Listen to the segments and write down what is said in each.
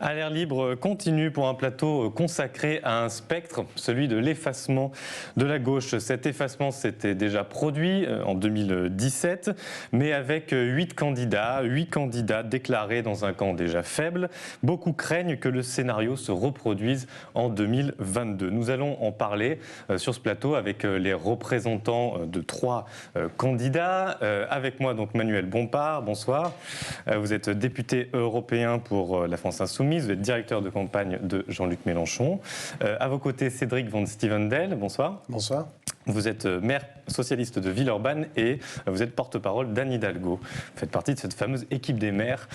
À l'air libre continue pour un plateau consacré à un spectre, celui de l'effacement de la gauche. Cet effacement s'était déjà produit en 2017, mais avec 8 candidats déclarés dans un camp déjà faible. Beaucoup craignent que le scénario se reproduise en 2022. Nous allons en parler sur ce plateau avec les représentants de 3 candidats. Avec moi donc Manuel Bompard, bonsoir. Vous êtes député européen pour la France Insoumise. Vous êtes directeur de campagne de Jean-Luc Mélenchon. À vos côtés, Cédric Van Stevendel, bonsoir. Bonsoir. Vous êtes maire socialiste de Villeurbanne et vous êtes porte-parole d'Anne Hidalgo. Vous faites partie de cette fameuse équipe des maires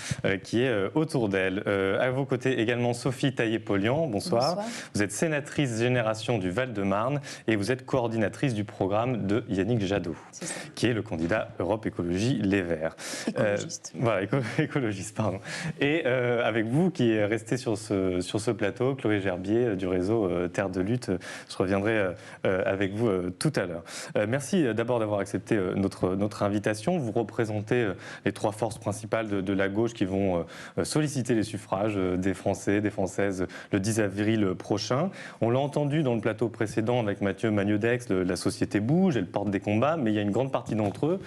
qui est autour d'elle. À vos côtés également Sophie Taillé-Polian, bonsoir. Bonsoir. Vous êtes sénatrice Génération du Val-de-Marne et vous êtes coordinatrice du programme de Yannick Jadot, qui est le candidat Europe Écologie Les Verts. Écologiste. Voilà, écologiste, pardon. Et avec vous qui est resté sur ce plateau, Chloé Gerbier du réseau Terre de Lutte. Je reviendrai avec vous tout à l'heure. Merci d'abord d'avoir accepté notre invitation. Vous représentez les 3 forces principales de la gauche qui vont solliciter les suffrages des Français, des Françaises le 10 avril prochain. On l'a entendu dans le plateau précédent avec Mathieu Magnodex, la société bouge, elle porte des combats, mais il y a une grande partie d'entre eux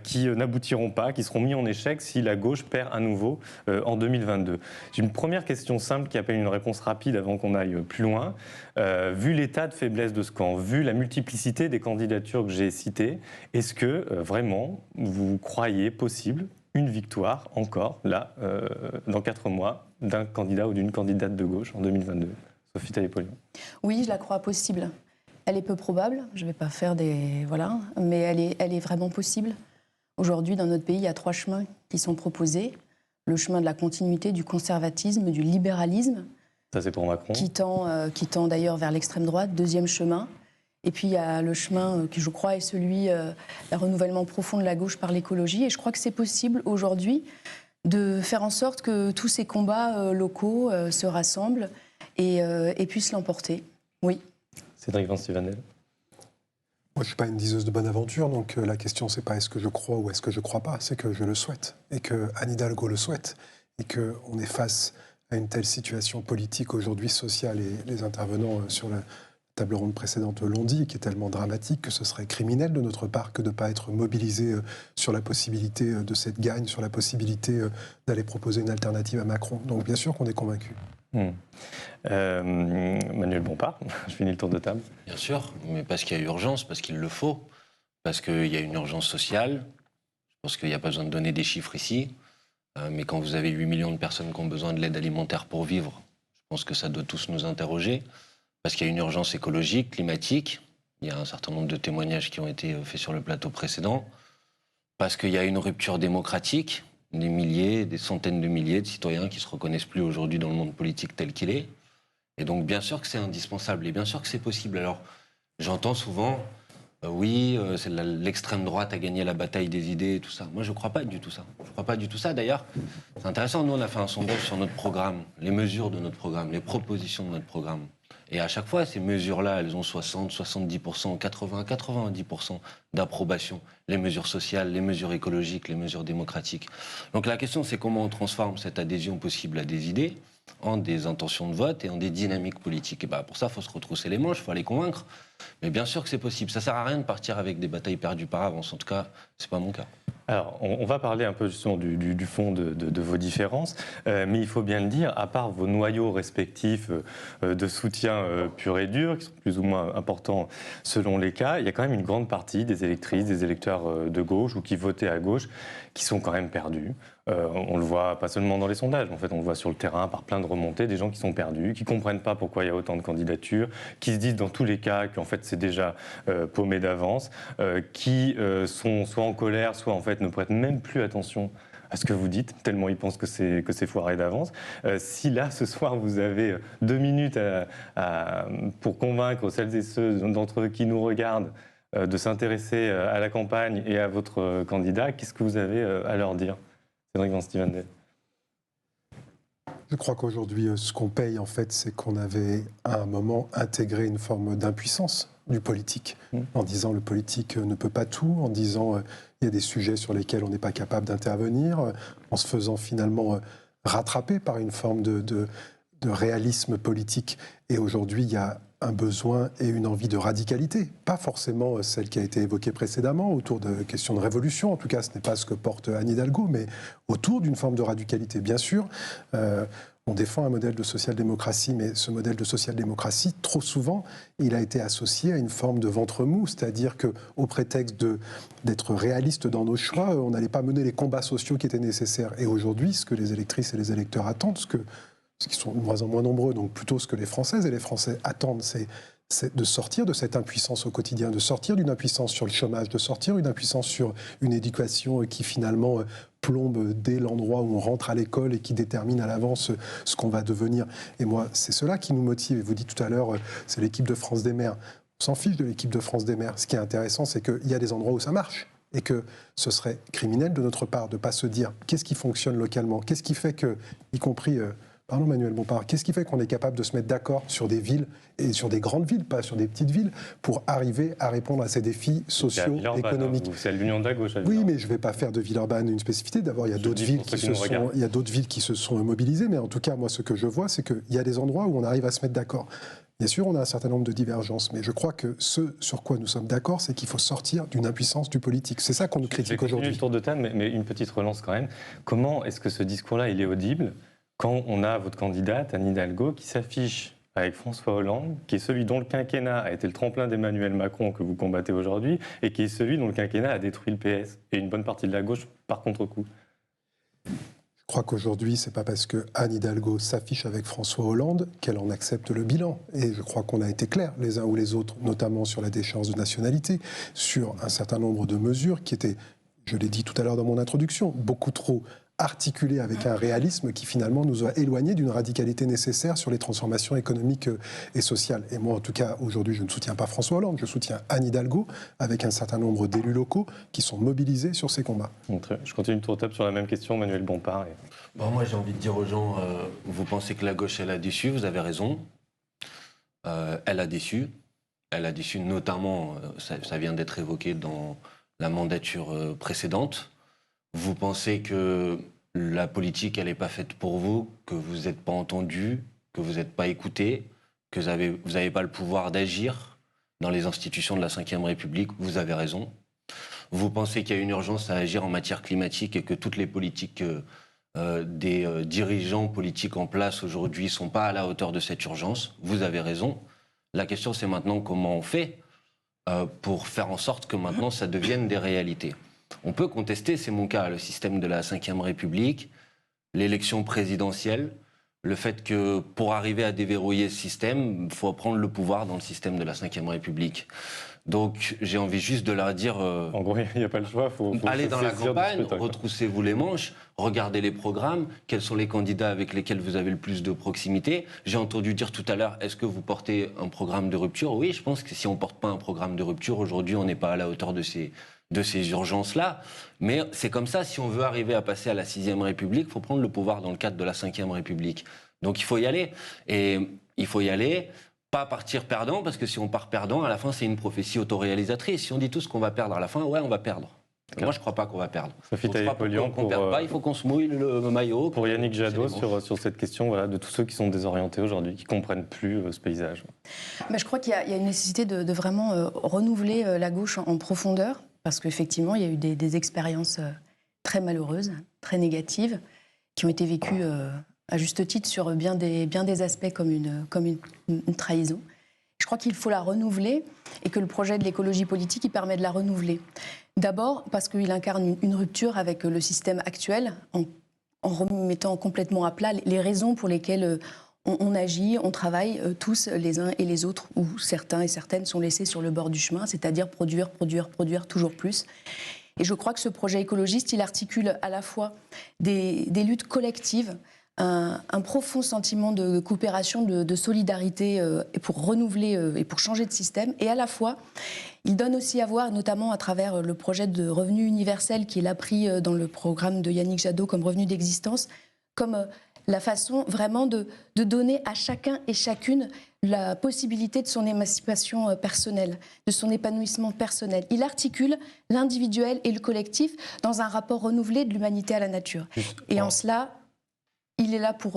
qui n'aboutiront pas, qui seront mis en échec si la gauche perd à nouveau en 2022. J'ai une première question simple qui appelle une réponse rapide avant qu'on aille plus loin. Vu l'état de faiblesse de ce camp, vu la multiplicité des candidatures que j'ai citées, est-ce que vraiment vous croyez possible une victoire encore, là, dans 4 mois, d'un candidat ou d'une candidate de gauche en 2022 ? Sophie Taillé-Polian. Oui, je la crois possible. Elle est peu probable, je ne vais pas faire des... Voilà, mais elle est vraiment possible. Aujourd'hui, dans notre pays, il y a 3 chemins qui sont proposés. Le chemin de la continuité, du conservatisme, du libéralisme. Ça, c'est pour Macron. Qui tend d'ailleurs vers l'extrême droite. Deuxième chemin. Et puis, il y a le chemin qui, je crois, est celui d'un renouvellement profond de la gauche par l'écologie. Et je crois que c'est possible aujourd'hui de faire en sorte que tous ces combats locaux se rassemblent et puissent l'emporter. Oui. Cédric Van Stevendel. Moi, je ne suis pas une diseuse de bonne aventure, donc la question, c'est pas est-ce que je crois ou est-ce que je ne crois pas, c'est que je le souhaite, et que Anne Hidalgo le souhaite, et qu'on est face à une telle situation politique aujourd'hui, sociale, et les intervenants sur la table ronde précédente l'ont dit, qui est tellement dramatique que ce serait criminel de notre part que de ne pas être mobilisé sur la possibilité de cette gagne, sur la possibilité d'aller proposer une alternative à Macron. Donc bien sûr qu'on est convaincus. Manuel Bompard, je finis le tour de table. Bien sûr, mais parce qu'il y a urgence, parce qu'il le faut, parce qu'il y a une urgence sociale. Je pense qu'il n'y a pas besoin de donner des chiffres ici, mais quand vous avez 8 millions de personnes qui ont besoin de l'aide alimentaire pour vivre, je pense que ça doit tous nous interroger, parce qu'il y a une urgence écologique, climatique, il y a un certain nombre de témoignages qui ont été faits sur le plateau précédent, parce qu'il y a une rupture démocratique, des milliers, des centaines de milliers de citoyens qui ne se reconnaissent plus aujourd'hui dans le monde politique tel qu'il est. Et donc, bien sûr que c'est indispensable et bien sûr que c'est possible. Alors, j'entends souvent, l'extrême droite a gagné la bataille des idées et tout ça. Moi, je ne crois pas du tout ça. Je ne crois pas du tout ça. D'ailleurs, c'est intéressant. Nous, on a fait un sondage sur notre programme, les mesures de notre programme, les propositions de notre programme. Et à chaque fois, ces mesures-là, elles ont 60, 70%, 80, 90% d'approbation. Les mesures sociales, les mesures écologiques, les mesures démocratiques. Donc la question, c'est comment on transforme cette adhésion possible à des idées en des intentions de vote et en des dynamiques politiques. Et pour ça, il faut se retrousser les manches, il faut aller convaincre. Mais bien sûr que c'est possible. Ça ne sert à rien de partir avec des batailles perdues par avance. En tout cas, ce n'est pas mon cas. Alors, on va parler un peu justement du fond de vos différences, mais il faut bien le dire, à part vos noyaux respectifs de soutien pur et dur, qui sont plus ou moins importants selon les cas, il y a quand même une grande partie des électrices, des électeurs de gauche ou qui votaient à gauche, qui sont quand même perdus. On le voit pas seulement dans les sondages, en fait, on le voit sur le terrain par plein de remontées, des gens qui sont perdus, qui comprennent pas pourquoi il y a autant de candidatures, qui se disent dans tous les cas qu'en fait c'est déjà paumé d'avance, qui sont soit en colère, soit en fait ne prêtent même plus attention à ce que vous dites, tellement ils pensent que c'est foiré d'avance. Si là, ce soir, vous avez 2 minutes pour convaincre celles et ceux d'entre eux qui nous regardent de s'intéresser à la campagne et à votre candidat, qu'est-ce que vous avez à leur dire ? Cédric Van Stevendel. Je crois qu'aujourd'hui, ce qu'on paye, en fait, c'est qu'on avait, à un moment, intégré une forme d'impuissance du politique, en disant le politique ne peut pas tout, en disant il y a des sujets sur lesquels on n'est pas capable d'intervenir, en se faisant finalement rattrapé par une forme de réalisme politique. Et aujourd'hui, il y a un besoin et une envie de radicalité, pas forcément celle qui a été évoquée précédemment autour de questions de révolution, en tout cas ce n'est pas ce que porte Anne Hidalgo, mais autour d'une forme de radicalité. Bien sûr, on défend un modèle de social-démocratie, mais ce modèle de social-démocratie, trop souvent, il a été associé à une forme de ventre mou, c'est-à-dire qu'au prétexte d'être réaliste dans nos choix, on n'allait pas mener les combats sociaux qui étaient nécessaires. Et aujourd'hui, ce que les électrices et les électeurs attendent, ce qui sont de moins en moins nombreux, donc plutôt ce que les Françaises et les Français attendent, c'est de sortir de cette impuissance au quotidien, de sortir d'une impuissance sur le chômage, de sortir d'une impuissance sur une éducation qui finalement plombe dès l'endroit où on rentre à l'école et qui détermine à l'avance ce qu'on va devenir. Et moi, c'est cela qui nous motive. Et vous dites tout à l'heure, c'est l'équipe de France des maires. On s'en fiche de l'équipe de France des maires. Ce qui est intéressant, c'est qu'il y a des endroits où ça marche. Et que ce serait criminel de notre part de ne pas se dire qu'est-ce qui fonctionne localement, qu'est-ce qui fait que, y compris... Pardon Manuel Bompard, qu'est-ce qui fait qu'on est capable de se mettre d'accord sur des villes et sur des grandes villes, pas sur des petites villes, pour arriver à répondre à ces défis sociaux, économiques? C'est l'Union de la gauche. Oui, mais je ne vais pas faire de Villeurbanne une spécificité. D'abord, il y a d'autres villes qui se sont mobilisées, mais en tout cas, moi, ce que je vois, c'est qu'il y a des endroits où on arrive à se mettre d'accord. Bien sûr, on a un certain nombre de divergences, mais je crois que ce sur quoi nous sommes d'accord, c'est qu'il faut sortir d'une impuissance du politique. C'est ça qu'on nous critique aujourd'hui. Le tour de table, mais une petite relance quand même. Comment est-ce que ce discours-là, il est audible quand on a votre candidate, Anne Hidalgo, qui s'affiche avec François Hollande, qui est celui dont le quinquennat a été le tremplin d'Emmanuel Macron que vous combattez aujourd'hui, et qui est celui dont le quinquennat a détruit le PS, et une bonne partie de la gauche par contre-coup? Je crois qu'aujourd'hui, ce n'est pas parce que Anne Hidalgo s'affiche avec François Hollande qu'elle en accepte le bilan. Et je crois qu'on a été clairs, les uns ou les autres, notamment sur la déchéance de nationalité, sur un certain nombre de mesures qui étaient, je l'ai dit tout à l'heure dans mon introduction, beaucoup trop articulé avec un réalisme qui finalement nous a éloignés d'une radicalité nécessaire sur les transformations économiques et sociales. Et moi, en tout cas, aujourd'hui, je ne soutiens pas François Hollande, je soutiens Anne Hidalgo avec un certain nombre d'élus locaux qui sont mobilisés sur ces combats. Je continue le tour de table sur la même question, Manuel Bompard. Bon, moi, j'ai envie de dire aux gens, vous pensez que la gauche, elle a déçu, vous avez raison. Elle a déçu. Elle a déçu notamment, ça vient d'être évoqué dans la mandature précédente. Vous pensez que la politique, elle n'est pas faite pour vous, que vous n'êtes pas entendu, que vous n'êtes pas écouté, que vous n'avez pas le pouvoir d'agir dans les institutions de la Ve République. Vous avez raison. Vous pensez qu'il y a une urgence à agir en matière climatique et que toutes les politiques des dirigeants politiques en place aujourd'hui ne sont pas à la hauteur de cette urgence. Vous avez raison. La question, c'est maintenant comment on fait pour faire en sorte que maintenant ça devienne des réalités. On peut contester, c'est mon cas, le système de la Ve République, l'élection présidentielle, le fait que pour arriver à déverrouiller ce système, il faut prendre le pouvoir dans le système de la Ve République. Donc j'ai envie juste de leur dire... en gros, il n'y a pas le choix, faut allez dans la campagne, retroussez-vous les manches, regardez les programmes, quels sont les candidats avec lesquels vous avez le plus de proximité. J'ai entendu dire tout à l'heure, est-ce que vous portez un programme de rupture? Oui, je pense que si on ne porte pas un programme de rupture, aujourd'hui, on n'est pas à la hauteur de ces urgences-là. Mais c'est comme ça, si on veut arriver à passer à la 6e République, il faut prendre le pouvoir dans le cadre de la 5e République. Donc il faut y aller. Et il faut y aller, pas partir perdant, parce que si on part perdant, à la fin, c'est une prophétie autoréalisatrice. Si on dit tous qu'on va perdre à la fin, ouais, on va perdre. Moi, je ne crois pas qu'on va perdre. Sophie Taillé-Polian, il faut qu'on se mouille le maillot. Pour Yannick Jadot, sur cette question de tous ceux qui sont désorientés aujourd'hui, qui ne comprennent plus ce paysage. Je crois qu'il y a une nécessité de vraiment renouveler la gauche en profondeur, parce qu'effectivement, il y a eu des expériences très malheureuses, très négatives, qui ont été vécues à juste titre sur bien des aspects comme une trahison. Je crois qu'il faut la renouveler et que le projet de l'écologie politique il permet de la renouveler. D'abord parce qu'il incarne une rupture avec le système actuel en remettant complètement à plat les raisons pour lesquelles on agit, on travaille tous les uns et les autres, où certains et certaines sont laissés sur le bord du chemin, c'est-à-dire produire toujours plus. Et je crois que ce projet écologiste, il articule à la fois des luttes collectives, un profond sentiment de coopération, de solidarité pour renouveler et pour changer de système. Et à la fois, il donne aussi à voir, notamment à travers le projet de revenu universel qui est là pris dans le programme de Yannick Jadot comme revenu d'existence, comme la façon vraiment de donner à chacun et chacune la possibilité de son émancipation personnelle, de son épanouissement personnel. Il articule l'individuel et le collectif dans un rapport renouvelé de l'humanité à la nature. Et en cela... il est là pour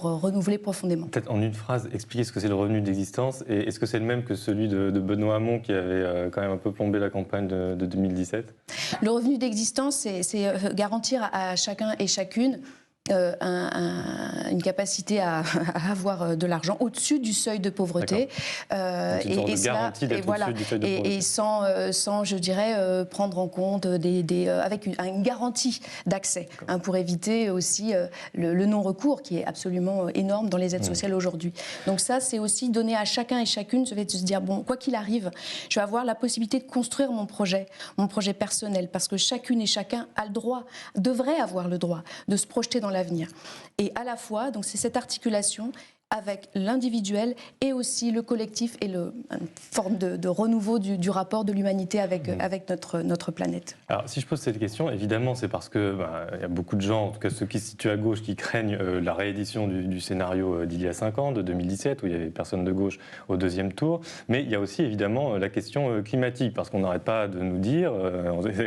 renouveler profondément. Peut-être en une phrase, expliquer ce que c'est le revenu d'existence et est-ce que c'est le même que celui de Benoît Hamon qui avait quand même un peu plombé la campagne de 2017 ? Le revenu d'existence, c'est garantir à chacun et chacune une capacité à avoir de l'argent au-dessus du seuil de pauvreté. Une sorte de garantie d'être au-dessus du seuil de pauvreté. Et sans, je dirais, prendre en compte avec une garantie d'accès, pour éviter aussi le non-recours qui est absolument énorme dans les aides sociales aujourd'hui. Donc ça, c'est aussi donner à chacun et chacune de se dire, bon, quoi qu'il arrive, je vais avoir la possibilité de construire mon projet personnel, parce que chacune et chacun a le droit, devrait avoir le droit de se projeter dans l'avenir. Et à la fois, donc c'est cette articulation avec l'individuel et aussi le collectif et une forme de renouveau du rapport de l'humanité avec notre planète. Alors, si je pose cette question, évidemment, c'est parce que y a beaucoup de gens, en tout cas ceux qui se situent à gauche, qui craignent la réédition du scénario d'il y a 5 ans, de 2017, où il y avait personne de gauche au deuxième tour. Mais il y a aussi évidemment la question climatique, parce qu'on n'arrête pas de nous dire,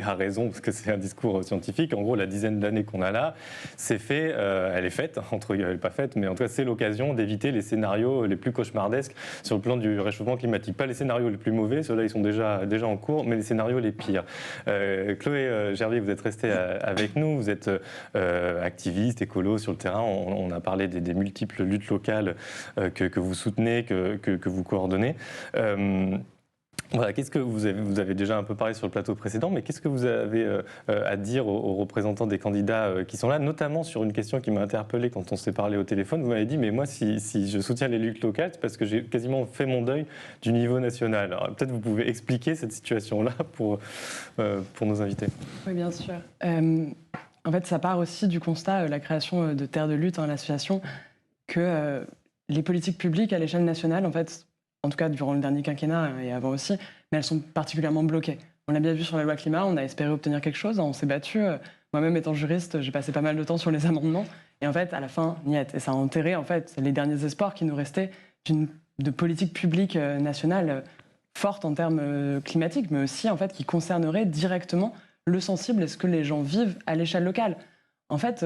à raison, parce que c'est un discours scientifique, en gros, la dizaine d'années qu'on a là, c'est fait, elle est faite, entre guillemets, elle n'est pas faite, mais en tout cas, c'est l'occasion d'éviter les scénarios les plus cauchemardesques sur le plan du réchauffement climatique. Pas les scénarios les plus mauvais, ceux-là ils sont déjà en cours, mais les scénarios les pires. Chloé Gerbier, vous êtes restée avec nous, vous êtes activiste, écolo sur le terrain, on a parlé des multiples luttes locales que vous soutenez, que vous coordonnez. Voilà, qu'est-ce que vous avez déjà un peu parlé sur le plateau précédent, mais qu'est-ce que vous avez à dire aux représentants des candidats qui sont là, notamment sur une question qui m'a interpellé quand on s'est parlé au téléphone. Vous m'avez dit, mais moi, si je soutiens les luttes locales, c'est parce que j'ai quasiment fait mon deuil du niveau national. Alors peut-être vous pouvez expliquer cette situation-là pour nos invités. Oui, bien sûr. En fait, ça part aussi du constat, la création de Terre de lutte, l'association, que les politiques publiques à l'échelle nationale, en fait, en tout cas durant le dernier quinquennat et avant aussi, mais elles sont particulièrement bloquées. On l'a bien vu sur la loi climat, on a espéré obtenir quelque chose, on s'est battu. Moi-même étant juriste, j'ai passé pas mal de temps sur les amendements, et en fait, à la fin, niet. Et ça a enterré en fait les derniers espoirs qui nous restaient de politique publique nationale forte en termes climatiques, mais aussi en fait qui concernerait directement le sensible et ce que les gens vivent à l'échelle locale. En fait,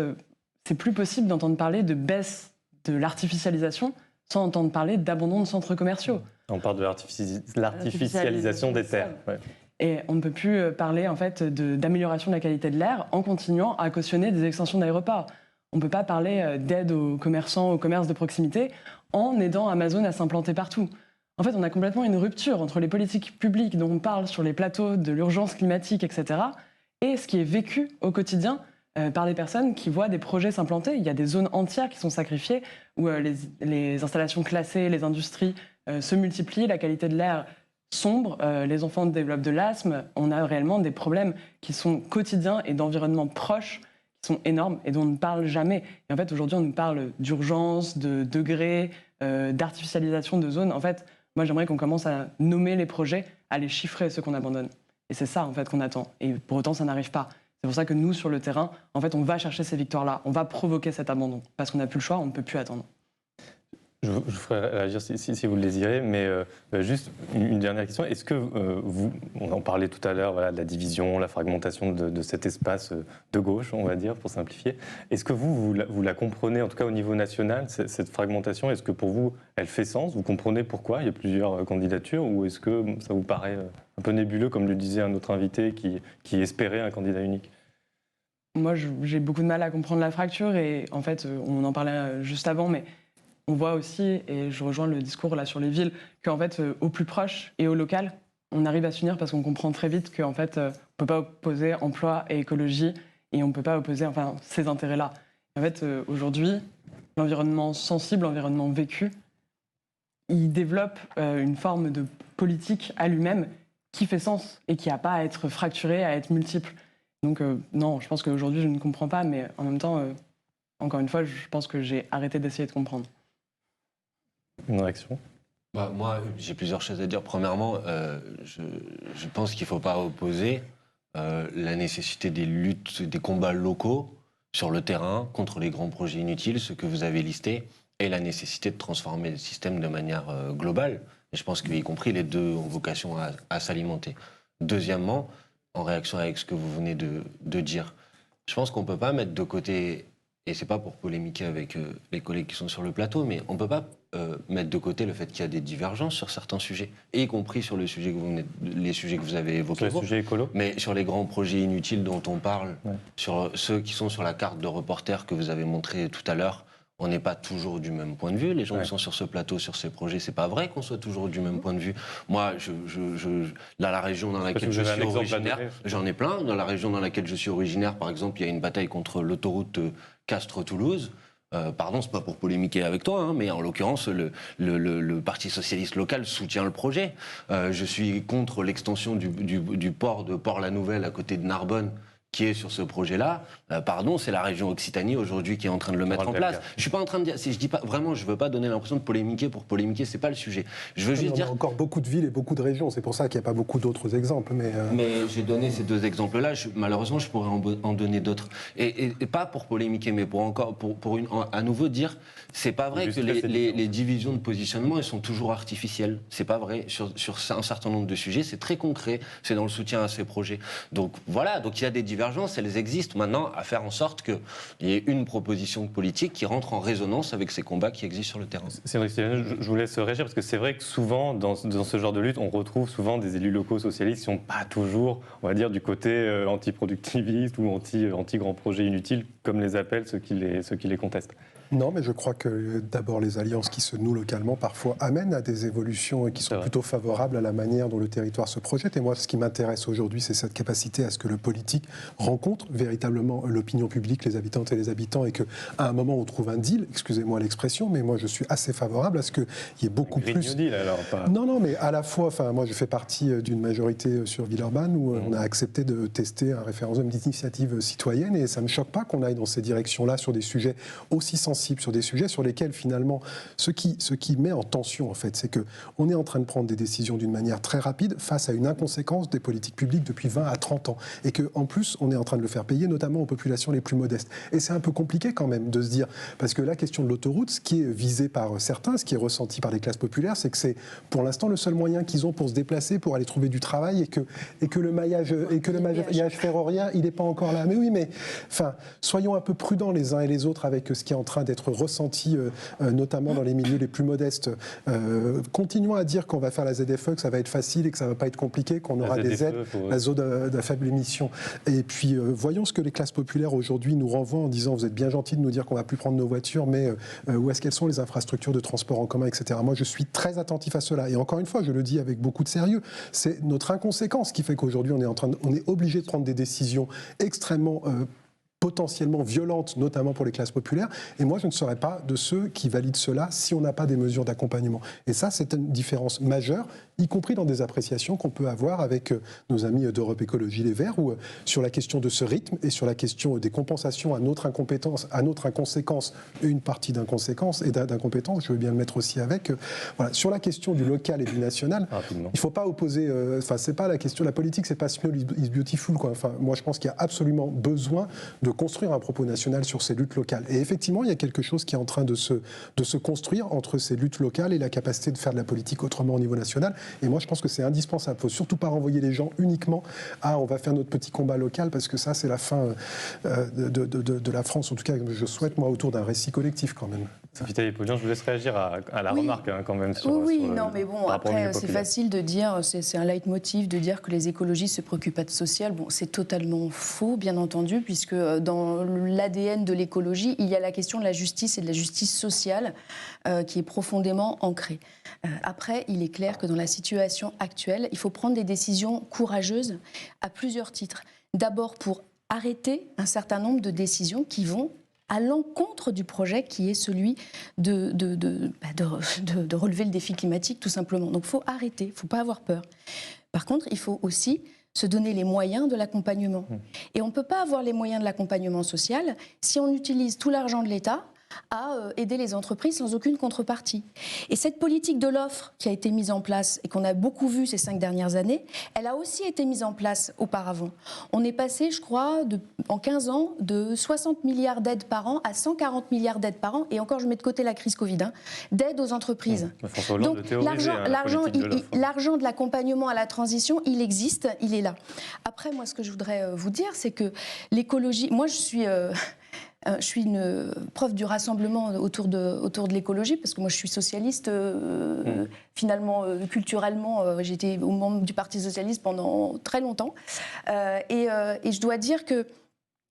c'est plus possible d'entendre parler de baisse de l'artificialisation sans entendre parler d'abandon de centres commerciaux. On parle de l'artificialisation des terres. Ouais. Et on ne peut plus parler en fait d'amélioration de la qualité de l'air en continuant à cautionner des extensions d'aéroports. On ne peut pas parler d'aide aux commerçants, au commerce de proximité, en aidant Amazon à s'implanter partout. En fait, on a complètement une rupture entre les politiques publiques dont on parle sur les plateaux de l'urgence climatique, etc., et ce qui est vécu au quotidien par des personnes qui voient des projets s'implanter. Il y a des zones entières qui sont sacrifiées, où les installations classées, les industries se multiplient, la qualité de l'air sombre, les enfants développent de l'asthme. On a réellement des problèmes qui sont quotidiens et d'environnement proche, qui sont énormes et dont on ne parle jamais. Et en fait, aujourd'hui, on nous parle d'urgence, de degrés, d'artificialisation de zones. En fait, moi, j'aimerais qu'on commence à nommer les projets, à les chiffrer, ceux qu'on abandonne. Et c'est ça, en fait, qu'on attend. Et pour autant, ça n'arrive pas. C'est pour ça que nous, sur le terrain, en fait, on va chercher ces victoires-là. On va provoquer cet abandon. Parce qu'on n'a plus le choix, on ne peut plus attendre. Je vous ferai réagir si vous le désirez, mais juste une dernière question. Est-ce que on en parlait tout à l'heure, voilà, de la division, la fragmentation de cet espace de gauche, on va dire, pour simplifier. Est-ce que vous la comprenez, en tout cas au niveau national, cette fragmentation? Est-ce que pour vous, elle fait sens? Vous comprenez pourquoi il y a plusieurs candidatures? Ou est-ce que ça vous paraît un peu nébuleux, comme le disait un autre invité qui espérait un candidat unique? Moi, j'ai beaucoup de mal à comprendre la fracture. Et en fait, on en parlait juste avant, mais on voit aussi, et je rejoins le discours là sur les villes, qu'en fait, au plus proche et au local, on arrive à s'unir parce qu'on comprend très vite qu'en fait, on ne peut pas opposer emploi et écologie et on ne peut pas opposer ces intérêts-là. En fait, aujourd'hui, l'environnement sensible, l'environnement vécu, il développe une forme de politique à lui-même qui fait sens et qui n'a pas à être fracturé, à être multiple. Donc non, je pense qu'aujourd'hui, je ne comprends pas, mais en même temps, encore une fois, je pense que j'ai arrêté d'essayer de comprendre. Une réaction? Moi, j'ai plusieurs choses à dire. Premièrement, je pense qu'il ne faut pas opposer la nécessité des luttes, des combats locaux sur le terrain contre les grands projets inutiles, ce que vous avez listé, et la nécessité de transformer le système de manière globale. Et je pense qu'y compris les deux ont vocation à s'alimenter. Deuxièmement, en réaction avec ce que vous venez de dire, je pense qu'on ne peut pas mettre de côté et c'est pas pour polémiquer avec les collègues qui sont sur le plateau, mais on peut pas mettre de côté le fait qu'il y a des divergences sur certains sujets, y compris sur les sujets que vous avez évoqués. Sur les sujets écolos. Mais sur les grands projets inutiles dont on parle, sur ceux qui sont sur la carte de reporter que vous avez montré tout à l'heure, on n'est pas toujours du même point de vue. Les gens qui sont sur ce plateau, sur ces projets, c'est pas vrai qu'on soit toujours du même point de vue. Moi, dans la région dans laquelle je suis originaire, j'en ai plein. Dans la région dans laquelle je suis originaire, par exemple, il y a une bataille contre l'autoroute Castres-Toulouse. Pardon, c'est pas pour polémiquer avec toi, hein, mais en l'occurrence, le Parti socialiste local soutient le projet. Je suis contre l'extension du port de Port-la-Nouvelle à côté de Narbonne, qui est sur ce projet-là. Pardon, c'est la région Occitanie aujourd'hui qui est en train de le mettre en place. Je suis pas en train de dire, si je dis pas vraiment, je veux pas donner l'impression de polémiquer pour polémiquer, c'est pas le sujet. Je veux juste dire. Il y a encore beaucoup de villes et beaucoup de régions, c'est pour ça qu'il n'y a pas beaucoup d'autres exemples. Mais j'ai donné ces deux exemples-là. Malheureusement, je pourrais en donner d'autres. Et pas pour polémiquer, mais à nouveau dire, c'est pas vrai que les divisions de positionnement, elles sont toujours artificielles. C'est pas vrai. Sur un certain nombre de sujets, c'est très concret. C'est dans le soutien à ces projets. Donc voilà. Donc il y a des divergences, elles existent. Maintenant, à faire en sorte qu'il y ait une proposition politique qui rentre en résonance avec ces combats qui existent sur le terrain. Cédric Stevens, je vous laisse réagir, parce que c'est vrai que souvent, dans ce genre de lutte, on retrouve souvent des élus locaux socialistes qui ne sont pas toujours, on va dire, du côté anti-productiviste ou anti-grands projets inutiles, comme les appellent ceux qui les contestent. Non, mais je crois que d'abord les alliances qui se nouent localement parfois amènent à des évolutions qui sont plutôt favorables à la manière dont le territoire se projette. Et moi, ce qui m'intéresse aujourd'hui, c'est cette capacité à ce que le politique rencontre véritablement l'opinion publique, les habitantes et les habitants, et qu'à un moment on trouve un deal, excusez-moi l'expression, mais moi je suis assez favorable à ce qu'il y ait beaucoup plus... New Deal, alors, pas... Non, mais à la fois, moi je fais partie d'une majorité sur Villeurbanne où on a accepté de tester un référendum d'initiative citoyenne, et ça ne me choque pas qu'on aille dans ces directions-là sur des sujets aussi sensibles, sur des sujets sur lesquels finalement ce qui met en tension en fait, c'est qu'on est en train de prendre des décisions d'une manière très rapide face à une inconséquence des politiques publiques depuis 20 à 30 ans, et qu'en plus on est en train de le faire payer notamment aux populations les plus modestes. Et c'est un peu compliqué quand même de se dire, parce que la question de l'autoroute, ce qui est visé par certains, ce qui est ressenti par les classes populaires, c'est que c'est pour l'instant le seul moyen qu'ils ont pour se déplacer, pour aller trouver du travail, et que le maillage ferroviaire il n'est pas encore là. Mais oui, mais enfin, soyons un peu prudents les uns et les autres avec ce qui est en train d'être ressenti, notamment dans les milieux les plus modestes. Continuons à dire qu'on va faire la ZFE, que ça va être facile et que ça ne va pas être compliqué, qu'on aura des aides, la zone à faible émission. Et puis, voyons ce que les classes populaires aujourd'hui nous renvoient en disant, vous êtes bien gentils de nous dire qu'on ne va plus prendre nos voitures, mais où est-ce qu'elles sont les infrastructures de transport en commun, etc. Moi, je suis très attentif à cela. Et encore une fois, je le dis avec beaucoup de sérieux, c'est notre inconséquence qui fait qu'aujourd'hui, on est obligé de prendre des décisions extrêmement potentiellement violentes, notamment pour les classes populaires. Et moi, je ne serais pas de ceux qui valident cela si on n'a pas des mesures d'accompagnement. Et ça, c'est une différence majeure, y compris dans des appréciations qu'on peut avoir avec nos amis d'Europe Écologie Les Verts, ou sur la question de ce rythme et sur la question des compensations à notre incompétence, à notre inconséquence, et une partie d'inconséquence et d'incompétence, je veux bien le mettre aussi avec. Voilà. Sur la question du local et du national, il ne faut pas opposer... c'est pas la question... La politique, c'est pas small is beautiful, quoi. Enfin, moi, je pense qu'il y a absolument besoin de construire un propos national sur ces luttes locales. Et effectivement, il y a quelque chose qui est en train de se construire entre ces luttes locales et la capacité de faire de la politique autrement au niveau national. Et moi, je pense que c'est indispensable. Il ne faut surtout pas renvoyer les gens uniquement à on va faire notre petit combat local, parce que ça, c'est la fin de la France. En tout cas, je souhaite, moi, autour d'un récit collectif quand même. Sophie Taillé-Polian, je vous laisse réagir à la remarque quand même sur mais bon, après, c'est facile de dire, c'est un leitmotiv de dire que les écologistes se préoccupent pas de social. Bon, c'est totalement faux, bien entendu, puisque dans l'ADN de l'écologie, il y a la question de la justice et de la justice sociale qui est profondément ancrée. Après, il est clair que dans la situation actuelle, il faut prendre des décisions courageuses à plusieurs titres. D'abord pour arrêter un certain nombre de décisions qui vont à l'encontre du projet qui est celui de relever le défi climatique, tout simplement. Donc il faut arrêter, il ne faut pas avoir peur. Par contre, il faut aussi se donner les moyens de l'accompagnement. Et on ne peut pas avoir les moyens de l'accompagnement social si on utilise tout l'argent de l'État à aider les entreprises sans aucune contrepartie. Et cette politique de l'offre qui a été mise en place et qu'on a beaucoup vue ces 5 dernières années, elle a aussi été mise en place auparavant. On est passé, je crois, en 15 ans, de 60 milliards d'aides par an à 140 milliards d'aides par an, et encore je mets de côté la crise Covid, d'aides aux entreprises. Donc l'argent de l'accompagnement à la transition, il existe, il est là. Après, moi, ce que je voudrais vous dire, c'est que l'écologie... Moi, je suis... je suis une preuve du rassemblement autour de l'écologie, parce que moi je suis socialiste, finalement, culturellement, j'étais au membre du Parti socialiste pendant très longtemps. Et je dois dire que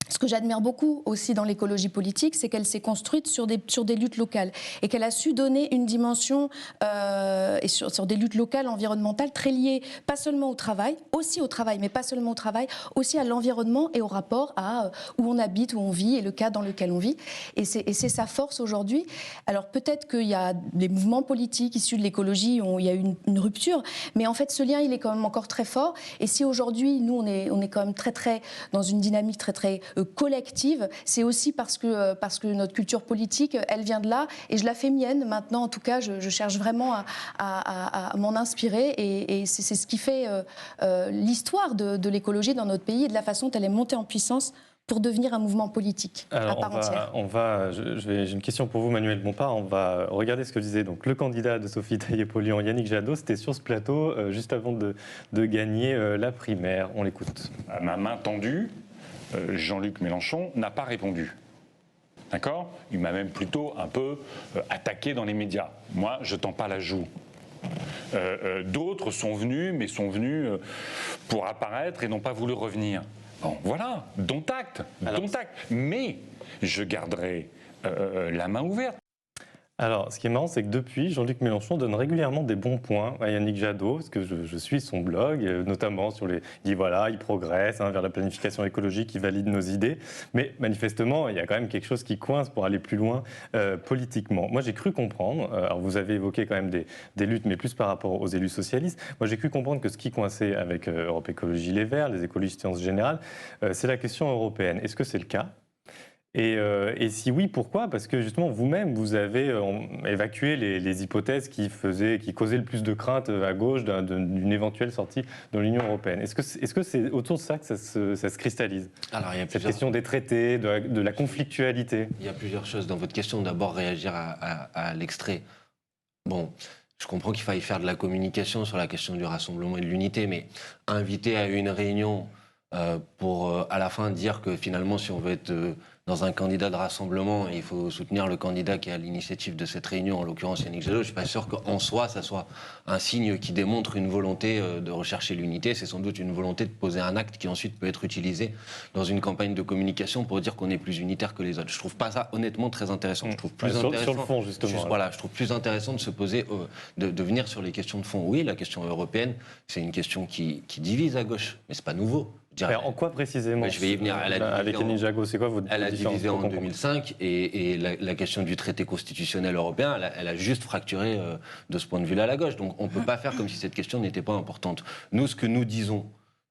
ce que j'admire beaucoup aussi dans l'écologie politique, c'est qu'elle s'est construite sur des luttes locales et qu'elle a su donner une dimension et sur des luttes locales environnementales très liées, pas seulement au travail, aussi au travail, mais pas seulement au travail, aussi à l'environnement et au rapport à où on habite, où on vit et le cadre dans lequel on vit. Et c'est sa force aujourd'hui. Alors peut-être qu'il y a des mouvements politiques issus de l'écologie où il y a eu une rupture, mais en fait ce lien il est quand même encore très fort. Et si aujourd'hui nous on est quand même très dans une dynamique très collective, c'est aussi parce que notre culture politique, elle vient de là, et je la fais mienne maintenant. En tout cas, je cherche vraiment à m'en inspirer, et c'est ce qui fait l'histoire de l'écologie dans notre pays et de la façon dont elle est montée en puissance pour devenir un mouvement politique à part entière. J'ai une question pour vous, Manuel Bompard. On va regarder ce que disait donc le candidat de Sophie Taillé-Polian, Yannick Jadot. C'était sur ce plateau juste avant de gagner la primaire. On l'écoute. À ma main tendue, Jean-Luc Mélenchon n'a pas répondu. D'accord ? Il m'a même plutôt un peu attaqué dans les médias. Moi, je ne tends pas la joue. D'autres sont venus, mais sont venus pour apparaître et n'ont pas voulu revenir. Bon, voilà, dont acte, mais je garderai la main ouverte. Alors, ce qui est marrant, c'est que depuis, Jean-Luc Mélenchon donne régulièrement des bons points à Yannick Jadot, parce que je suis son blog, notamment sur les... Il dit voilà, il progresse vers la planification écologique, il valide nos idées, mais manifestement, il y a quand même quelque chose qui coince pour aller plus loin politiquement. Moi, j'ai cru comprendre, alors vous avez évoqué quand même des luttes, mais plus par rapport aux élus socialistes, moi j'ai cru comprendre que ce qui coinçait avec Europe Écologie Les Verts, les écologistes en général, c'est la question européenne. Est-ce que c'est le cas ? Et si oui, pourquoi ? Parce que justement, vous-même, vous avez évacué les hypothèses qui causaient le plus de crainte à gauche d'une éventuelle sortie de l'Union européenne. Est-ce que c'est autour de ça que ça se cristallise ? Alors, il y a cette question des traités, de la conflictualité. Il y a plusieurs choses dans votre question. D'abord, réagir à l'extrait. Bon, je comprends qu'il faille faire de la communication sur la question du rassemblement et de l'unité, mais inviter à une réunion pour à la fin dire que finalement, si on veut être dans un candidat de rassemblement, il faut soutenir le candidat qui est à l'initiative de cette réunion, en l'occurrence Yannick Jadot. Je ne suis pas sûr qu'en soi, ça soit un signe qui démontre une volonté de rechercher l'unité. C'est sans doute une volonté de poser un acte qui ensuite peut être utilisé dans une campagne de communication pour dire qu'on est plus unitaire que les autres. Je ne trouve pas ça honnêtement très intéressant. Je trouve plus intéressant, sur le fond, justement. Voilà, je trouve plus intéressant de se poser, de venir sur les questions de fond. Oui, la question européenne, c'est une question qui divise à gauche, mais ce n'est pas nouveau. En quoi précisément ? Je vais y venir. Avec Yannick Jadot, c'est quoi votre Elle a différence divisé en 2005 et la question du traité constitutionnel européen, elle a juste fracturé de ce point de vue-là la gauche. Donc on ne peut pas faire comme si cette question n'était pas importante. Nous, ce que nous disons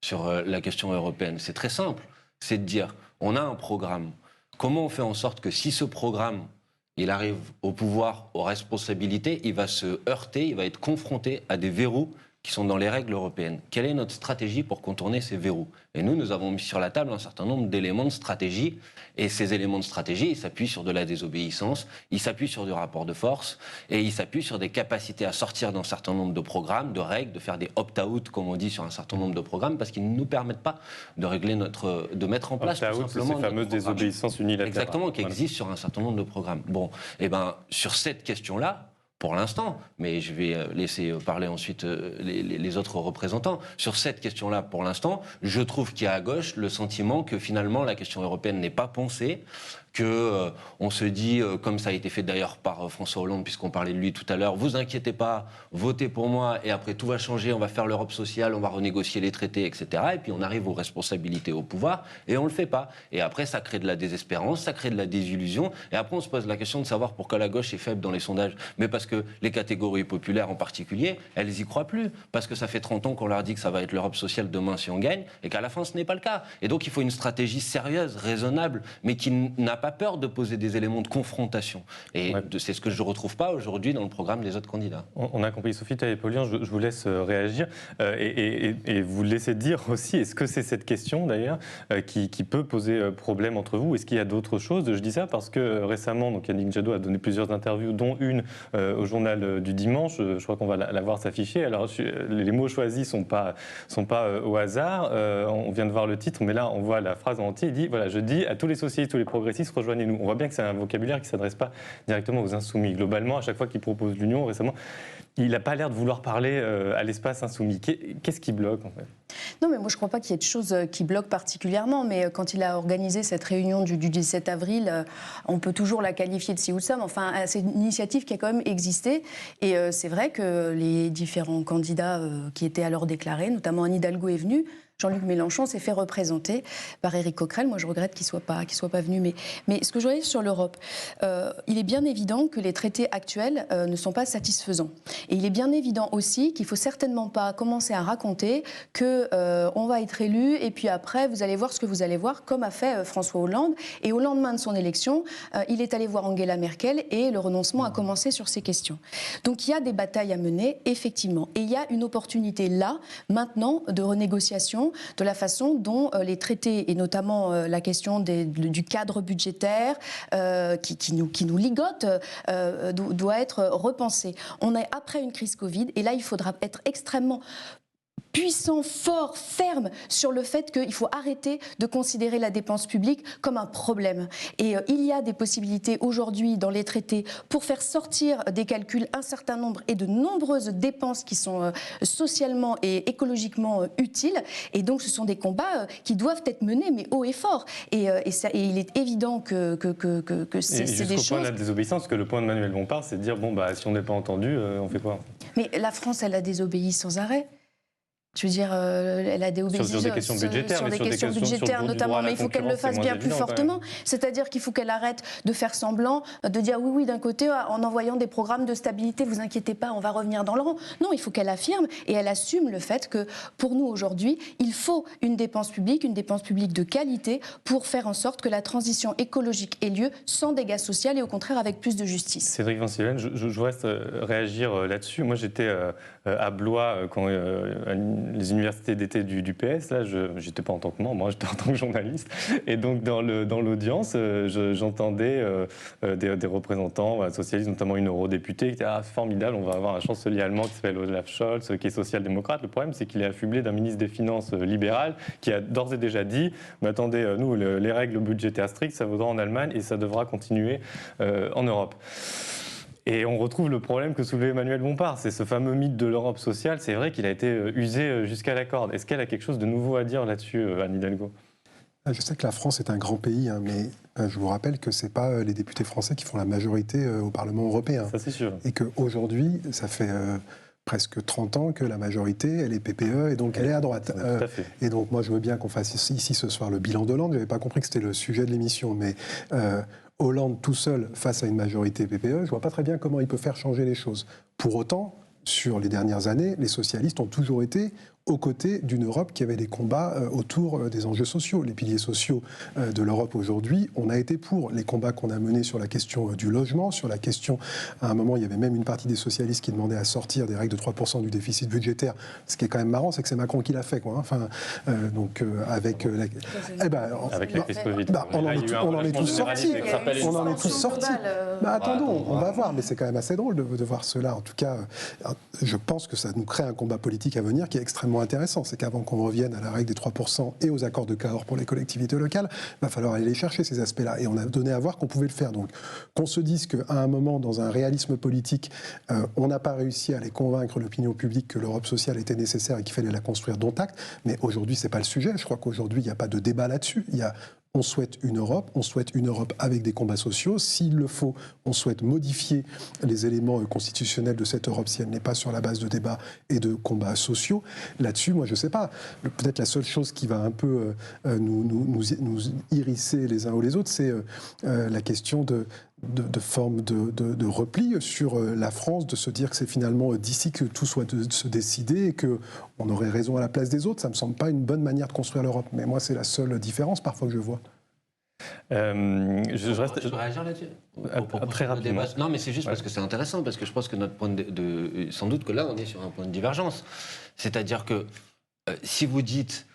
sur la question européenne, c'est très simple. C'est de dire, on a un programme. Comment on fait en sorte que si ce programme, il arrive au pouvoir, aux responsabilités, il va se heurter, il va être confronté à des verrous qui sont dans les règles européennes. Quelle est notre stratégie pour contourner ces verrous ? Et nous avons mis sur la table un certain nombre d'éléments de stratégie. Et ces éléments de stratégie, ils s'appuient sur de la désobéissance, ils s'appuient sur du rapport de force, et ils s'appuient sur des capacités à sortir d'un certain nombre de programmes, de règles, de faire des opt-out, comme on dit, sur un certain nombre de programmes, parce qu'ils ne nous permettent pas de régler de mettre en place tout simplement ces fameuses désobéissances unilatérales. Exactement, qui existent sur un certain nombre de programmes. Bon, et ben sur cette question-là, pour l'instant, mais je vais laisser parler ensuite les autres représentants. Sur cette question-là, pour l'instant, je trouve qu'il y a à gauche le sentiment que finalement la question européenne n'est pas pensée, que on se dit, comme ça a été fait d'ailleurs par François Hollande, puisqu'on parlait de lui tout à l'heure, vous inquiétez pas, votez pour moi et après tout va changer, on va faire l'Europe sociale, on va renégocier les traités, etc. Et puis on arrive aux responsabilités au pouvoir et on le fait pas. Et après ça crée de la désespérance, ça crée de la désillusion et après on se pose la question de savoir pourquoi la gauche est faible dans les sondages. Mais parce que les catégories populaires en particulier, elles y croient plus. Parce que ça fait 30 ans qu'on leur dit que ça va être l'Europe sociale demain si on gagne et qu'à la fin ce n'est pas le cas. Et donc il faut une stratégie sérieuse, raisonnable, mais qui n'a pas peur de poser des éléments de confrontation. Et c'est ce que je ne retrouve pas aujourd'hui dans le programme des autres candidats. On a compris. Sophie Taillé-Polian, je vous laisse réagir et vous laisser dire aussi, est-ce que c'est cette question d'ailleurs qui peut poser problème entre vous ? Est-ce qu'il y a d'autres choses ? Je dis ça parce que récemment, donc Yannick Jadot a donné plusieurs interviews, dont une au journal du dimanche. Je crois qu'on va la voir s'afficher. Alors les mots choisis sont pas au hasard. On vient de voir le titre, mais là on voit la phrase en entier. Il dit voilà, je dis à tous les socialistes, tous les progressistes, tous rejoignez-nous. On voit bien que c'est un vocabulaire qui ne s'adresse pas directement aux insoumis. Globalement, à chaque fois qu'il propose l'union récemment, il n'a pas l'air de vouloir parler à l'espace insoumis. Qu'est-ce qui bloque, en fait? Non, mais moi, je ne crois pas qu'il y ait de choses qui bloquent particulièrement. Mais quand il a organisé cette réunion du 17 avril, on peut toujours la qualifier de ci ou de ça. Mais enfin, c'est une initiative qui a quand même existé. Et c'est vrai que les différents candidats qui étaient alors déclarés, notamment Anne Hidalgo, est venu. Jean-Luc Mélenchon s'est fait représenter par Éric Coquerel. Moi, je regrette qu'il ne soit pas venu. Mais ce que je voyais sur l'Europe, il est bien évident que les traités actuels ne sont pas satisfaisants. Et il est bien évident aussi qu'il ne faut certainement pas commencer à raconter qu'on va être élu et puis après, vous allez voir ce que vous allez voir, comme a fait François Hollande. Et au lendemain de son élection, il est allé voir Angela Merkel et le renoncement a commencé sur ces questions. Donc il y a des batailles à mener, effectivement. Et il y a une opportunité là, maintenant, de renégociation de la façon dont les traités, et notamment la question du cadre budgétaire qui nous ligote, doit être repensée. On est après une crise Covid, et là, il faudra être extrêmement puissant, fort, ferme sur le fait qu'il faut arrêter de considérer la dépense publique comme un problème. Et il y a des possibilités aujourd'hui dans les traités pour faire sortir des calculs un certain nombre et de nombreuses dépenses qui sont socialement et écologiquement utiles. Et donc ce sont des combats qui doivent être menés, mais haut et fort. Et il est évident que c'est des choses... Jusqu'au point de la désobéissance, parce que le point de Manuel Bompard, c'est de dire, bon, bah, si on n'est pas entendu, on fait quoi? Mais la France, elle a désobéi sans arrêt. Je veux dire, elle a désobéi sur des questions budgétaires, sur des questions budgétaires notamment, mais il faut qu'elle le fasse bien plus fortement. C'est-à-dire qu'il faut qu'elle arrête de faire semblant, de dire oui, d'un côté, en envoyant des programmes de stabilité, vous inquiétez pas, on va revenir dans le rang. Non, il faut qu'elle affirme et elle assume le fait que pour nous aujourd'hui, il faut une dépense publique de qualité pour faire en sorte que la transition écologique ait lieu sans dégâts sociaux et au contraire avec plus de justice. Cédric Vincilène, je vous reste réagir là-dessus. Moi, j'étais à Blois quand les universités d'été du PS, là, j'étais pas en tant que membre, moi j'étais en tant que journaliste, et donc dans l'audience, j'entendais des représentants socialistes, notamment une eurodéputée, qui étaient formidable, on va avoir un chancelier allemand qui s'appelle Olaf Scholz, qui est social-démocrate. Le problème, c'est qu'il est affublé d'un ministre des Finances libéral qui a d'ores et déjà dit, mais attendez, nous, les règles budgétaires strictes, ça vaudra en Allemagne et ça devra continuer en Europe. Et on retrouve le problème que soulevait Emmanuel Bompard, c'est ce fameux mythe de l'Europe sociale. C'est vrai qu'il a été usé jusqu'à la corde. Est-ce qu'elle a quelque chose de nouveau à dire là-dessus, Anne Hidalgo? Je sais que la France est un grand pays, mais je vous rappelle que ce n'est pas les députés français qui font la majorité au Parlement européen. Ça, c'est sûr. Et qu'aujourd'hui, ça fait presque 30 ans que la majorité, elle est PPE, et donc elle est à droite. Tout à fait. Et donc moi, je veux bien qu'on fasse ici ce soir le bilan d'Hollande. Je n'avais pas compris que c'était le sujet de l'émission, mais... Hollande tout seul face à une majorité PPE, je ne vois pas très bien comment il peut faire changer les choses. Pour autant, sur les dernières années, les socialistes ont toujours été aux côtés d'une Europe qui avait des combats autour des enjeux sociaux. Les piliers sociaux de l'Europe aujourd'hui, on a été pour les combats qu'on a menés sur la question du logement, sur la question, à un moment, il y avait même une partie des socialistes qui demandait à sortir des règles de 3% du déficit budgétaire. Ce qui est quand même marrant, c'est que c'est Macron qui l'a fait, quoi. Enfin, donc avec la... Avec la crise Covid. On en est tous sortis. On en est tous sortis. Attendons, on va voir, mais c'est quand même assez drôle de voir cela. En tout cas, je pense que ça nous crée un combat politique à venir qui est extrêmement intéressant. C'est qu'avant qu'on revienne à la règle des 3% et aux accords de Cahors pour les collectivités locales, il va falloir aller les chercher, ces aspects-là. Et on a donné à voir qu'on pouvait le faire. Donc, qu'on se dise qu'à un moment, dans un réalisme politique, on n'a pas réussi à aller convaincre l'opinion publique que l'Europe sociale était nécessaire et qu'il fallait la construire dont acte. Mais aujourd'hui, c'est pas le sujet. Je crois qu'aujourd'hui, il n'y a pas de débat là-dessus. On souhaite une Europe avec des combats sociaux. S'il le faut, on souhaite modifier les éléments constitutionnels de cette Europe si elle n'est pas sur la base de débats et de combats sociaux. Là-dessus, moi, je ne sais pas. Peut-être la seule chose qui va un peu nous hérisser les uns ou les autres, c'est la question de forme de repli sur la France, de se dire que c'est finalement d'ici que tout soit de se décider et qu'on aurait raison à la place des autres. Ça ne me semble pas une bonne manière de construire l'Europe. Mais moi, c'est la seule différence parfois que je vois. Je peux réagir là-dessus très rapidement. Non, mais c'est juste parce que c'est intéressant, parce que je pense que notre point sans doute que là, on est sur un point de divergence. C'est-à-dire que si vous dites,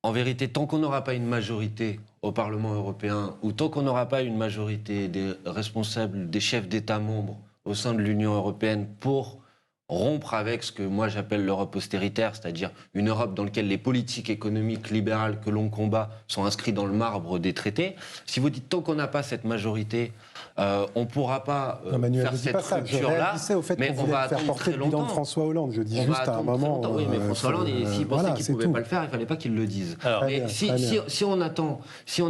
en vérité, tant qu'on n'aura pas une majorité au Parlement européen, ou tant qu'on n'aura pas une majorité des responsables, des chefs d'État membres au sein de l'Union européenne pour rompre avec ce que moi j'appelle l'Europe austéritaire, c'est-à-dire une Europe dans laquelle les politiques économiques libérales que l'on combat sont inscrites dans le marbre des traités. Si vous dites tant qu'on n'a pas cette majorité, on ne pourra pas Manuel, faire cette rupture-là, au fait mais on va faire attendre porter très le bilan de longtemps. François Hollande. Je dis On juste va à un attendre très moment. longtemps. Oui, mais François Hollande, s'il pensait qu'il ne pouvait pas le faire, il ne fallait pas qu'il le dise. Alors, mais si on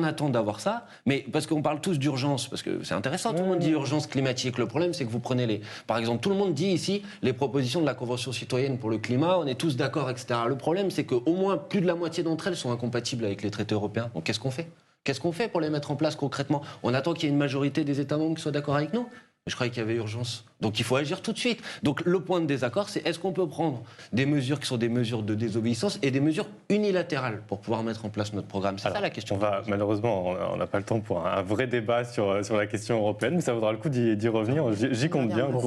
attend d'avoir ça, mais parce qu'on parle tous d'urgence, parce que c'est intéressant, tout le monde dit urgence climatique. Le problème, c'est que vous prenez par exemple, tout le monde dit ici les propositions de la Convention citoyenne pour le climat, on est tous d'accord, etc. Le problème, c'est qu'au moins plus de la moitié d'entre elles sont incompatibles avec les traités européens. Donc qu'est-ce qu'on fait ? Qu'est-ce qu'on fait pour les mettre en place concrètement ? On attend qu'il y ait une majorité des États membres qui soient d'accord avec nous ? Je croyais qu'il y avait urgence. Donc il faut agir tout de suite. Donc le point de désaccord, c'est est-ce qu'on peut prendre des mesures qui sont des mesures de désobéissance et des mesures unilatérales pour pouvoir mettre en place notre programme. C'est ça la question. Malheureusement, on n'a pas le temps pour un vrai débat sur la question européenne, mais ça vaudra le coup d'y revenir. J'y compte bien au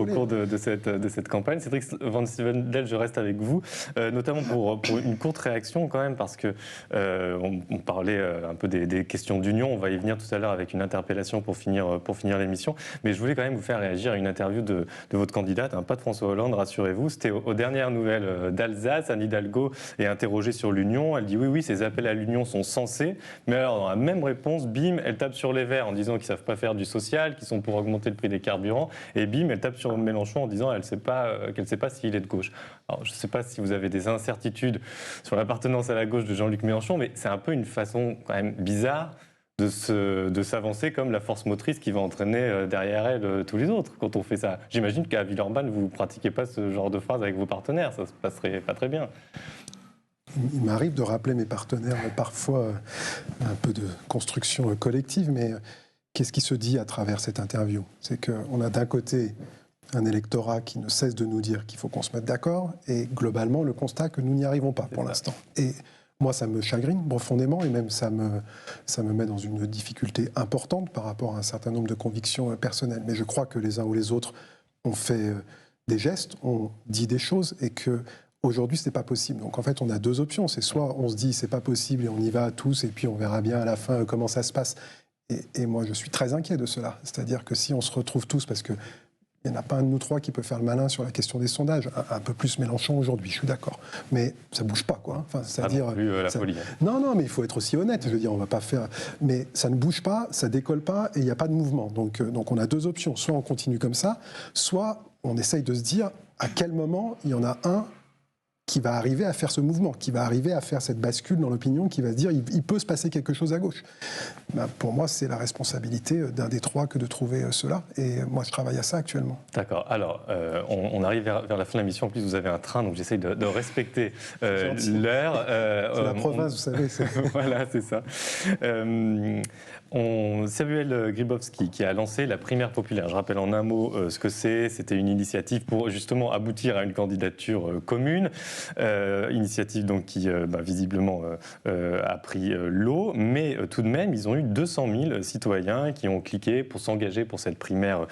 cours de cette campagne. Cédric Van Stevendel, je reste avec vous, notamment pour une courte réaction quand même, parce que on parlait un peu des questions d'union. On va y venir tout à l'heure avec une interpellation pour finir l'émission. Mais je voulais quand même vous faire réagir à une interview de votre candidate, pas de François Hollande, rassurez-vous. C'était aux dernières nouvelles d'Alsace. Anne Hidalgo est interrogée sur l'union. Elle dit oui, ces appels à l'union sont sensés. Mais alors, dans la même réponse, bim, elle tape sur les Verts en disant qu'ils ne savent pas faire du social, qu'ils sont pour augmenter le prix des carburants. Et bim, elle tape sur Mélenchon en disant qu'elle ne sait pas s'il est de gauche. Alors, je ne sais pas si vous avez des incertitudes sur l'appartenance à la gauche de Jean-Luc Mélenchon, mais c'est un peu une façon quand même bizarre de s'avancer comme la force motrice qui va entraîner derrière elle tous les autres quand on fait ça. J'imagine qu'à Villeurbanne, vous ne pratiquez pas ce genre de phrase avec vos partenaires, ça ne se passerait pas très bien. Il m'arrive de rappeler mes partenaires parfois un peu de construction collective, mais qu'est-ce qui se dit à travers cette interview ? C'est qu'on a d'un côté un électorat qui ne cesse de nous dire qu'il faut qu'on se mette d'accord, et globalement le constat que nous n'y arrivons pas pour l'instant. Et moi, ça me chagrine profondément et même ça me met dans une difficulté importante par rapport à un certain nombre de convictions personnelles. Mais je crois que les uns ou les autres ont fait des gestes, ont dit des choses et qu'aujourd'hui, ce n'est pas possible. Donc en fait, on a deux options. C'est soit on se dit c'est pas possible et on y va tous et puis on verra bien à la fin comment ça se passe. Et moi, je suis très inquiet de cela. C'est-à-dire que si on se retrouve tous, parce que il n'y en a pas un de nous trois qui peut faire le malin sur la question des sondages. Un peu plus Mélenchon aujourd'hui, je suis d'accord. Mais ça ne bouge pas, quoi. Enfin, c'est-à-dire, non plus la folie. Non, mais il faut être aussi honnête. Je veux dire, on ne va pas faire... Mais ça ne bouge pas, ça ne décolle pas et il n'y a pas de mouvement. Donc on a deux options. Soit on continue comme ça, soit on essaye de se dire à quel moment il y en a un qui va arriver à faire ce mouvement, qui va arriver à faire cette bascule dans l'opinion, qui va se dire il peut se passer quelque chose à gauche. Ben, pour moi, c'est la responsabilité d'un des trois que de trouver cela. Et moi, je travaille à ça actuellement. D'accord. Alors, on arrive vers la fin de la mission. En plus, vous avez un train, donc j'essaye de respecter l'heure. C'est la province, vous savez. Voilà, c'est ça. Samuel Grybowski qui a lancé la primaire populaire. Je rappelle en un mot ce que c'est. C'était une initiative pour justement aboutir à une candidature commune. Initiative donc qui visiblement a pris l'eau, mais tout de même ils ont eu 200 000 citoyens qui ont cliqué pour s'engager pour cette primaire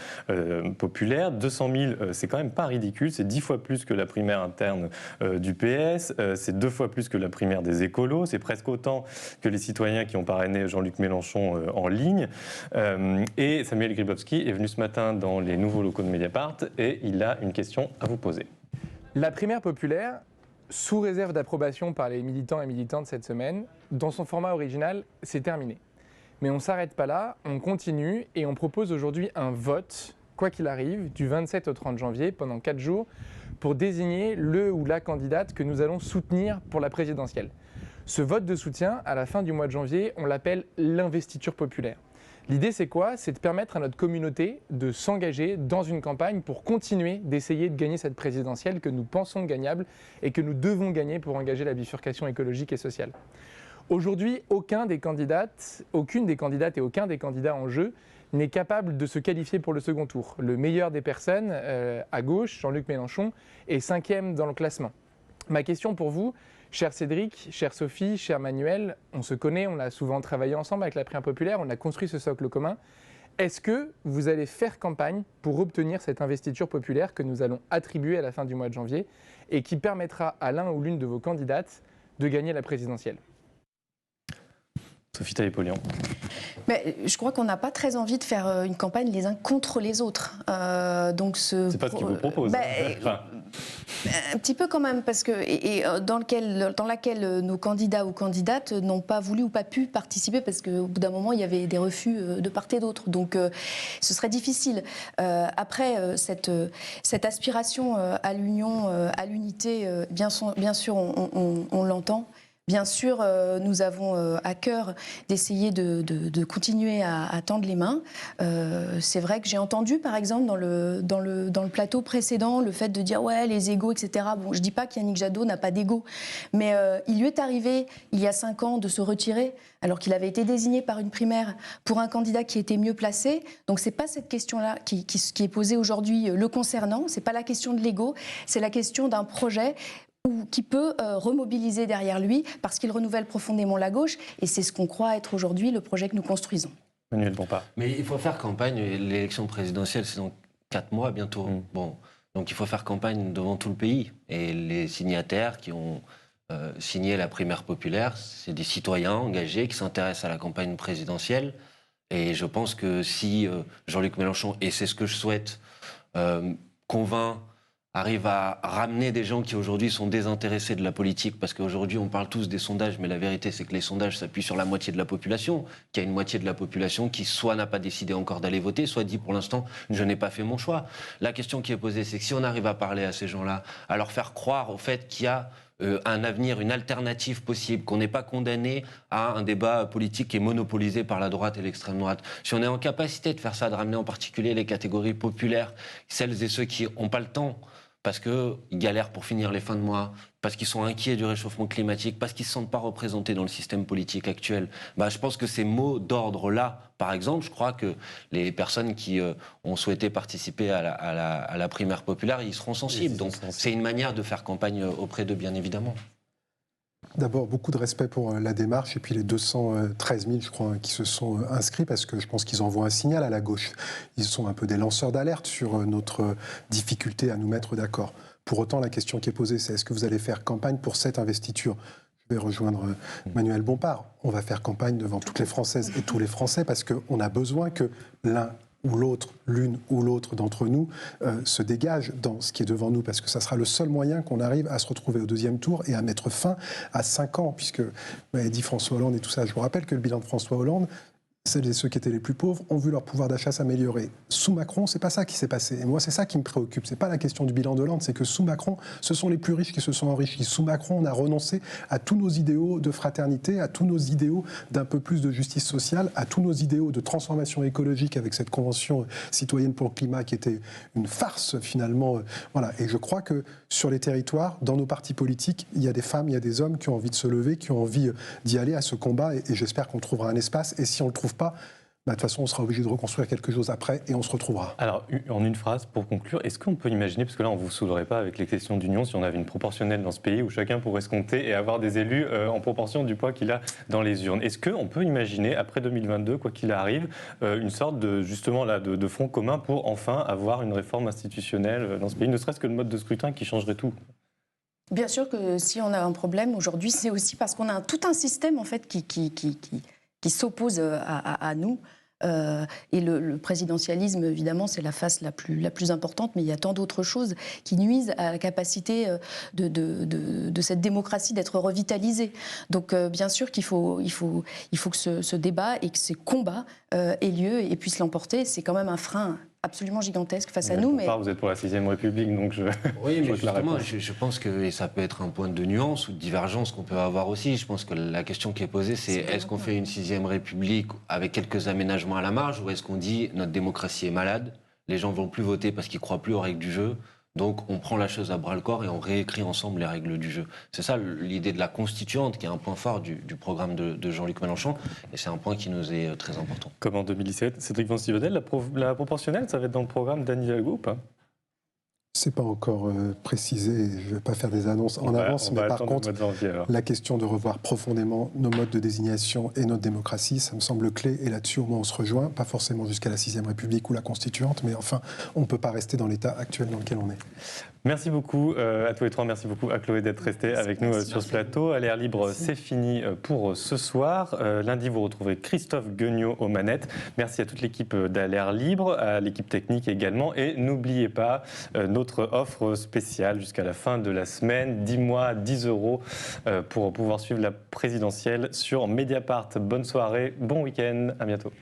populaire. 200 000, c'est quand même pas ridicule, c'est 10 fois plus que la primaire interne du PS, c'est 2 fois plus que la primaire des écolos, c'est presque autant que les citoyens qui ont parrainé Jean-Luc Mélenchon en ligne. Et Samuel Grybowski est venu ce matin dans les nouveaux locaux de Mediapart et il a une question à vous poser. La primaire populaire, sous réserve d'approbation par les militants et militantes cette semaine, dans son format original, c'est terminé. Mais on ne s'arrête pas là, on continue et on propose aujourd'hui un vote, quoi qu'il arrive, du 27 au 30 janvier, pendant 4 jours, pour désigner le ou la candidate que nous allons soutenir pour la présidentielle. Ce vote de soutien, à la fin du mois de janvier, on l'appelle l'investiture populaire. L'idée, c'est quoi ? C'est de permettre à notre communauté de s'engager dans une campagne pour continuer d'essayer de gagner cette présidentielle que nous pensons gagnable et que nous devons gagner pour engager la bifurcation écologique et sociale. Aujourd'hui, aucune des candidates et aucun des candidats en jeu n'est capable de se qualifier pour le second tour. Le meilleur des personnes, à gauche, Jean-Luc Mélenchon, est 5e dans le classement. Ma question pour vous, cher Cédric, chère Sophie, cher Manuel, on se connaît, on a souvent travaillé ensemble avec la primaire populaire, on a construit ce socle commun. Est-ce que vous allez faire campagne pour obtenir cette investiture populaire que nous allons attribuer à la fin du mois de janvier et qui permettra à l'un ou l'une de vos candidates de gagner la présidentielle ? Sophie Taillé-Polian. Mais je crois qu'on n'a pas très envie de faire une campagne les uns contre les autres. C'est pas ce qu'ils vous proposent. Un petit peu quand même, parce que dans laquelle nos candidats ou candidates n'ont pas voulu ou pas pu participer, parce qu'au bout d'un moment, il y avait des refus de part et d'autre. Donc, ce serait difficile. Après, cette aspiration à l'union, à l'unité, bien sûr, on l'entend. Bien sûr, nous avons à cœur d'essayer de continuer à tendre les mains. C'est vrai que j'ai entendu, par exemple, dans le plateau précédent, le fait de dire « ouais, les égos, etc. » Bon, je ne dis pas qu'Yannick Jadot n'a pas d'ego, mais il lui est arrivé, il y a 5 ans, de se retirer, alors qu'il avait été désigné par une primaire pour un candidat qui était mieux placé. Donc, ce n'est pas cette question-là qui est posée aujourd'hui le concernant. Ce n'est pas la question de l'ego, c'est la question d'un projet ou qui peut remobiliser derrière lui parce qu'il renouvelle profondément la gauche, et c'est ce qu'on croit être aujourd'hui le projet que nous construisons. Manuel Bompard. Mais il faut faire campagne, l'élection présidentielle c'est dans 4 mois bientôt. Bon, donc il faut faire campagne devant tout le pays, et les signataires qui ont signé la primaire populaire, c'est des citoyens engagés qui s'intéressent à la campagne présidentielle, et je pense que si Jean-Luc Mélenchon, et c'est ce que je souhaite, convainc, arrive à ramener des gens qui aujourd'hui sont désintéressés de la politique, parce qu'aujourd'hui on parle tous des sondages, mais la vérité c'est que les sondages s'appuient sur la moitié de la population, qu'il y a une moitié de la population qui soit n'a pas décidé encore d'aller voter, soit dit pour l'instant je n'ai pas fait mon choix. La question qui est posée, c'est que si on arrive à parler à ces gens-là, à leur faire croire au fait qu'il y a un avenir, une alternative possible, qu'on n'est pas condamné à un débat politique qui est monopolisé par la droite et l'extrême droite. Si on est en capacité de faire ça, de ramener en particulier les catégories populaires, celles et ceux qui n'ont pas le temps, parce qu'ils galèrent pour finir les fins de mois, parce qu'ils sont inquiets du réchauffement climatique, parce qu'ils ne se sentent pas représentés dans le système politique actuel. Je pense que ces mots d'ordre-là, par exemple, je crois que les personnes qui ont souhaité participer à la primaire populaire, ils seront sensibles. Donc c'est une manière de faire campagne auprès d'eux, bien évidemment. D'abord, beaucoup de respect pour la démarche et puis les 213 000, je crois, qui se sont inscrits, parce que je pense qu'ils envoient un signal à la gauche. Ils sont un peu des lanceurs d'alerte sur notre difficulté à nous mettre d'accord. Pour autant, la question qui est posée, c'est est-ce que vous allez faire campagne pour cette investiture ? Je vais rejoindre Manuel Bompard. On va faire campagne devant toutes les Françaises et tous les Français, parce qu'on a besoin que l'un ou l'autre, l'une ou l'autre d'entre nous, se dégage dans ce qui est devant nous, parce que ça sera le seul moyen qu'on arrive à se retrouver au 2e tour et à mettre fin à 5 ans, puisque vous m'avez dit François Hollande et tout ça. Je vous rappelle que le bilan de François Hollande, celles et ceux qui étaient les plus pauvres ont vu leur pouvoir d'achat s'améliorer. Sous Macron, c'est pas ça qui s'est passé. Et moi, c'est ça qui me préoccupe. C'est pas la question du bilan de Hollande, c'est que sous Macron, ce sont les plus riches qui se sont enrichis. Sous Macron, on a renoncé à tous nos idéaux de fraternité, à tous nos idéaux d'un peu plus de justice sociale, à tous nos idéaux de transformation écologique avec cette convention citoyenne pour le climat qui était une farce finalement. Voilà. Et je crois que sur les territoires, dans nos partis politiques, il y a des femmes, il y a des hommes qui ont envie de se lever, qui ont envie d'y aller à ce combat. Et j'espère qu'on trouvera un espace. Et si on le trouve pas, de toute façon, on sera obligé de reconstruire quelque chose après et on se retrouvera. Alors, en une phrase, pour conclure, est-ce qu'on peut imaginer, parce que là, on ne vous saoulerait pas avec les questions d'union, si on avait une proportionnelle dans ce pays où chacun pourrait se compter et avoir des élus en proportion du poids qu'il a dans les urnes. Est-ce qu'on peut imaginer, après 2022, quoi qu'il arrive, une sorte de, justement, là, de front commun pour enfin avoir une réforme institutionnelle dans ce pays, ne serait-ce que le mode de scrutin qui changerait tout ? Bien sûr que si on a un problème aujourd'hui, c'est aussi parce qu'on a tout un système en fait qui s'oppose à nous. Et le présidentialisme, évidemment, c'est la face la plus importante, mais il y a tant d'autres choses qui nuisent à la capacité de cette démocratie d'être revitalisée. Donc, bien sûr qu'il faut que ce débat et que ces combats aient lieu et puissent l'emporter. C'est quand même un frein absolument gigantesque face à nous. Mais vous êtes pour la 6e République, donc je... Oui, mais justement, je pense que et ça peut être un point de nuance ou de divergence qu'on peut avoir aussi. Je pense que la question qui est posée, c'est est-ce qu'on fait une 6e République avec quelques aménagements à la marge, ou est-ce qu'on dit notre démocratie est malade, les gens ne vont plus voter parce qu'ils ne croient plus aux règles du jeu, donc on prend la chose à bras-le-corps et on réécrit ensemble les règles du jeu. C'est ça l'idée de la constituante, qui est un point fort du programme de Jean-Luc Mélenchon, et c'est un point qui nous est très important. Comme en 2017, Cédric Vancivanel, la proportionnelle, ça va être dans le programme d'Anne Hidalgo ou pas ? C'est pas encore précisé, je ne vais pas faire des annonces en avance, mais par contre, la question de revoir profondément nos modes de désignation et notre démocratie, ça me semble clé, et là-dessus au moins on se rejoint, pas forcément jusqu'à la 6e République ou la Constituante, mais enfin, on ne peut pas rester dans l'état actuel dans lequel on est. Merci beaucoup à tous les trois. Merci beaucoup à Chloé d'être restée avec nous sur ce plateau. À l'air libre, c'est fini pour ce soir. Lundi, vous retrouvez Christophe Gueugnaud aux manettes. Merci à toute l'équipe d'À l'air libre, à l'équipe technique également. Et n'oubliez pas notre offre spéciale jusqu'à la fin de la semaine. 10 mois, 10 € pour pouvoir suivre la présidentielle sur Mediapart. Bonne soirée, bon week-end, à bientôt.